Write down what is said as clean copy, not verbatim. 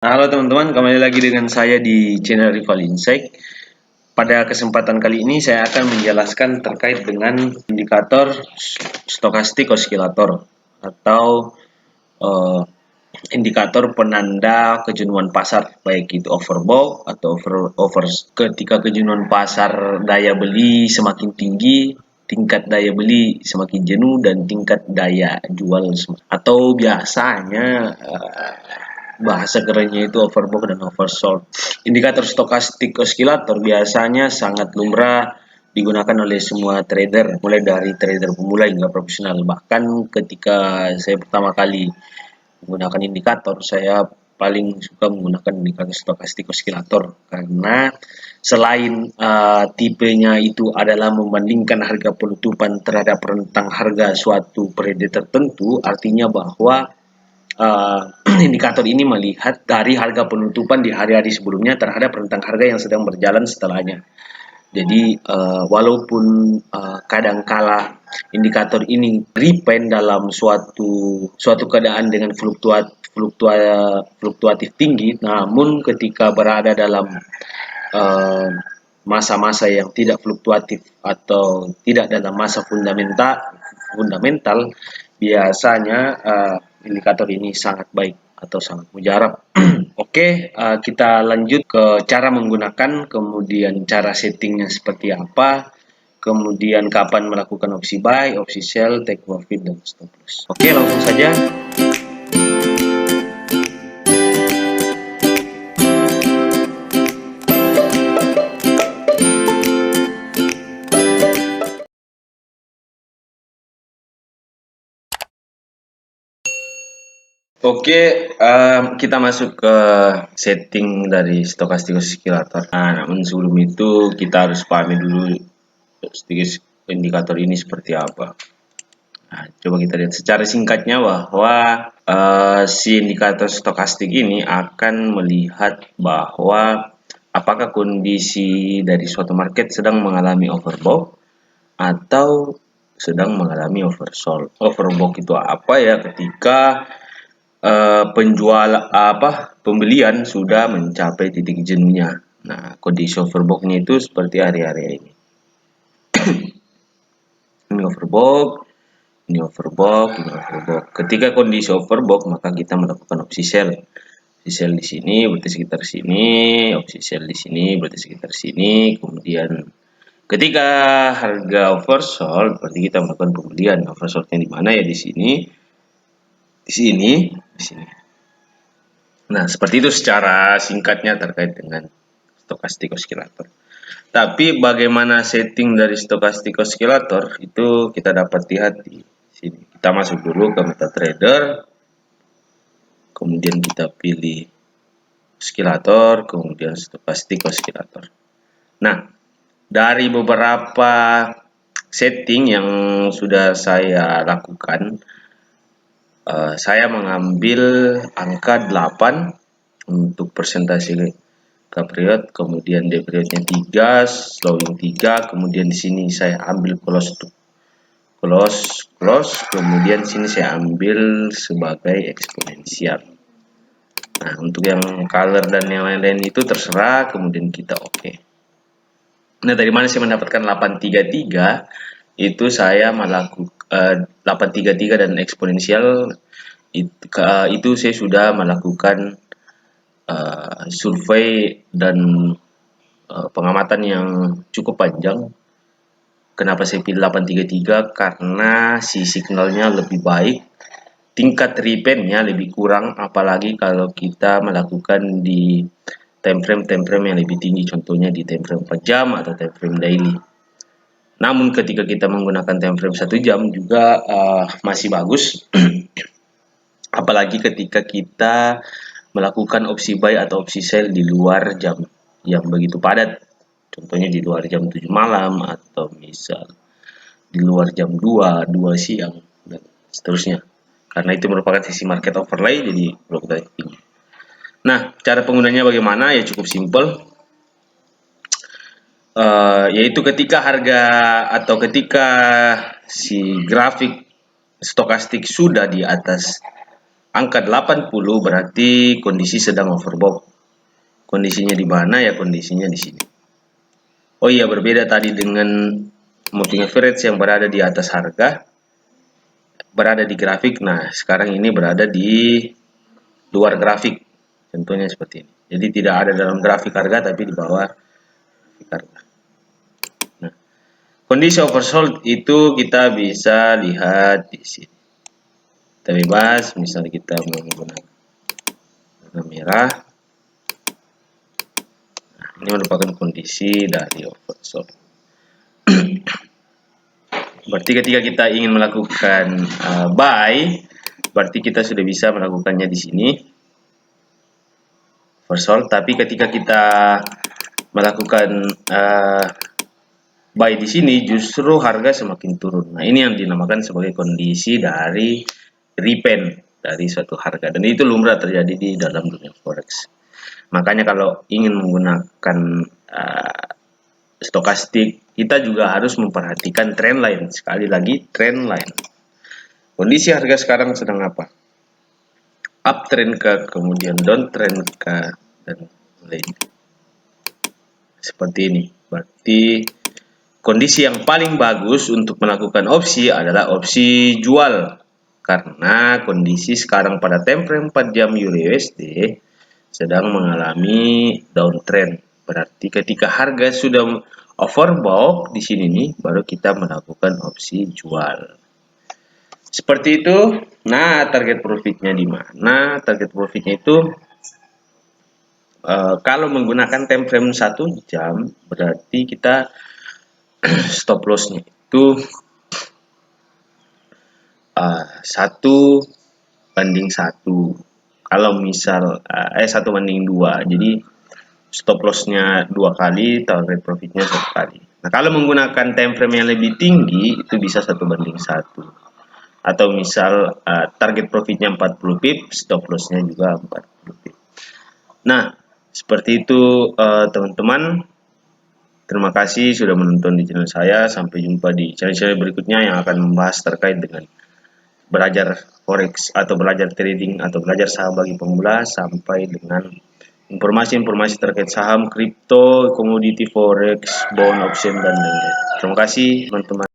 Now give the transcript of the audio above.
Halo teman-teman, kembali lagi dengan saya di channel Rival Insight. Pada kesempatan kali ini saya akan menjelaskan terkait dengan indikator stokastik osilator atau eh, indikator penanda kejenuhan pasar, baik itu overbought atau over. Ketika kejenuhan pasar daya beli semakin tinggi, tingkat daya beli semakin jenuh dan tingkat daya jual atau biasanya bahasa kerennya itu overbought dan oversold. Indikator stokastik oscillator biasanya sangat lumrah digunakan oleh semua trader, mulai dari trader pemula hingga profesional. Bahkan ketika saya pertama kali menggunakan indikator, saya paling suka menggunakan indikator stokastik oscillator karena selain tipenya itu adalah membandingkan harga penutupan terhadap rentang harga suatu periode tertentu, artinya bahwa uh, indikator ini melihat dari harga penutupan di hari-hari sebelumnya terhadap rentang harga yang sedang berjalan setelahnya. Jadi walaupun kadangkala indikator ini depend dalam suatu keadaan dengan fluktuatif tinggi, namun ketika berada dalam masa-masa yang tidak fluktuatif atau tidak dalam masa fundamental, biasanya indikator ini sangat baik atau sangat mujarab. Oke, kita lanjut ke cara menggunakan, kemudian cara settingnya seperti apa, kemudian kapan melakukan opsi buy, opsi sell, take profit, dan stop loss. Oke, langsung saja. Oke, kita masuk ke setting dari stochastic oscillator. Nah, namun sebelum itu kita harus pahami dulu sedikit indikator ini seperti apa. Nah, coba kita lihat secara singkatnya bahwa si indikator stokastik ini akan melihat bahwa apakah kondisi dari suatu market sedang mengalami overbought atau sedang mengalami oversold. Overbought itu apa ya? Ketika pembelian sudah mencapai titik jenuhnya. Nah, kondisi overbought-nya itu seperti hari-hari ini. Ini overbought, ini overbought, ini overbought. Ketika kondisi overbought, maka kita melakukan opsi sell. Opsi sell di sini berarti sekitar sini, opsi sell di sini berarti sekitar sini. Kemudian ketika harga oversold, berarti kita melakukan pembelian. Oversold-nya di mana ya? Di sini, di sini, di sini. Nah, seperti itu secara singkatnya terkait dengan stochastic oscillator. Tapi bagaimana setting dari stochastic oscillator itu kita dapat lihat di sini. Kita masuk dulu ke MetaTrader, kemudian kita pilih oscillator, kemudian stochastic oscillator. Nah, dari beberapa setting yang sudah saya lakukan, saya mengambil angka 8 untuk persentase period, kemudian day periodnya 3, slowing 3, kemudian di sini saya ambil close, kemudian sini saya ambil sebagai eksponensial. Nah, untuk yang color dan yang lain-lain itu terserah, kemudian kita oke. Nah, dari mana saya mendapatkan 833? Itu saya melakukan 833 dan eksponensial itu saya sudah melakukan survei dan pengamatan yang cukup panjang. Kenapa saya pilih 833? Karena si signalnya lebih baik, tingkat repairnya lebih kurang, apalagi kalau kita melakukan di time frame yang lebih tinggi, contohnya di time frame 4 jam atau time frame daily. Namun ketika kita menggunakan time frame 1 jam juga masih bagus, apalagi ketika kita melakukan opsi buy atau opsi sell di luar jam yang begitu padat. Contohnya di luar jam 7 malam atau misal di luar jam 2 siang dan seterusnya. Karena itu merupakan sisi market overlay, jadi perlu kita tinggi. Nah, cara penggunanya bagaimana? Ya cukup simple. Yaitu ketika harga atau ketika si grafik stokastik sudah di atas angka 80 berarti kondisi sedang overbought. Kondisinya di mana ya? Kondisinya di sini. Oh iya, berbeda tadi dengan moving average yang berada di atas harga, berada di grafik. Nah, sekarang ini berada di luar grafik. Contohnya seperti ini. Jadi tidak ada dalam grafik harga tapi di bawah grafik harga. Nah, kondisi oversold itu kita bisa lihat di sini. Kita bebas, misalnya kita menggunakan warna merah. Nah, ini merupakan kondisi dari oversold. Berarti ketika kita ingin melakukan buy, berarti kita sudah bisa melakukannya di sini. Oversold, tapi ketika kita melakukan buy di sini justru harga semakin turun. Nah, ini yang dinamakan sebagai kondisi dari repen dari suatu harga, dan itu lumrah terjadi di dalam dunia forex. Makanya kalau ingin menggunakan stokastik, kita juga harus memperhatikan trend line. Sekali lagi, trend line. Kondisi harga sekarang sedang apa? Uptrend ke, kemudian downtrend ke, dan lain. Seperti ini. Berarti kondisi yang paling bagus untuk melakukan opsi adalah opsi jual, karena kondisi sekarang pada time frame 4 jam EUR/USD sedang mengalami downtrend. Berarti ketika harga sudah overbought di sini nih, baru kita melakukan opsi jual. Seperti itu. Nah, target profitnya di mana? Target profitnya itu kalau menggunakan time frame 1 jam, berarti kita stop lossnya itu 1:1. Kalau misal 1:2, jadi stop lossnya 2 kali, target profitnya 1 kali. Nah, kalau menggunakan time frame yang lebih tinggi itu bisa 1:1. Atau misal target profitnya 40 pip, stop lossnya juga 40 pip. Nah, seperti itu teman-teman. Terima kasih sudah menonton di channel saya. Sampai jumpa di channel-channel berikutnya yang akan membahas terkait dengan belajar forex atau belajar trading atau belajar saham bagi pemula, sampai dengan informasi-informasi terkait saham, kripto, komoditi, forex, bond, option, dan lain-lain. Terima kasih teman-teman.